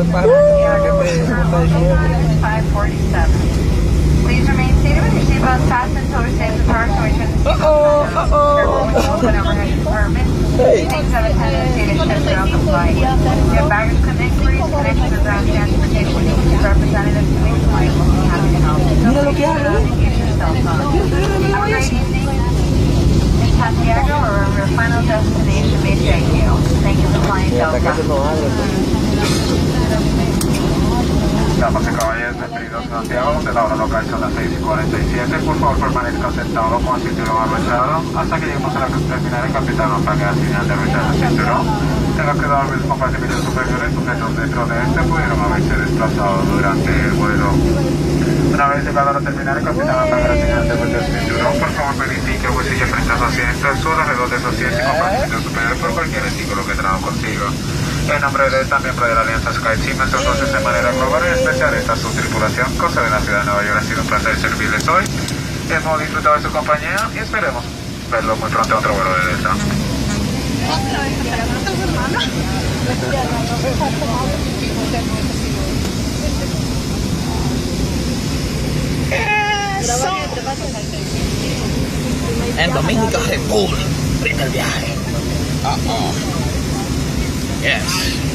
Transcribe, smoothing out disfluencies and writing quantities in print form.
Please remain seated with your seatbelt fastened until we save the park and return the seatbelt open overhead compartment. Things have a tendency to shift throughout the flight. If your baggage inquiries, connections with ground transportation agency representatives to make flight will be happy to help. Feel free to use your cell phone. Have a great evening in Santiago or your final destination may take you. Thank you for flying Delta. Damas y caballeros, bienvenidos a Santiago, donde la hora local son las 6:47. Por favor, permanezca sentado con el cinturón abrochado hasta que lleguemos a la terminal y capitán nos pague la señal de abrochar el cinturón. Tenga cuidado de los compartimentos superiores sujetos dentro de este pudieron haberse desplazado durante el vuelo. Una vez llegado a la terminal, el capitán apaga la señal de abrochar el cinturón. Por favor, verifique el bolsillo frente a su asiento, el suelo alrededor de su asiento y compartimentos superiores por cualquier artículo que trajo consigo. En nombre de esta miembro de la Alianza SkyTeam, nuestros socios de manera global, en especial esta su tripulación, cosa de la ciudad de Nueva York, ha sido un placer servirles hoy. Hemos disfrutado de su compañía y esperemos verlo muy pronto en otro vuelo de Delta. En Dominica República, primer viaje. Yes.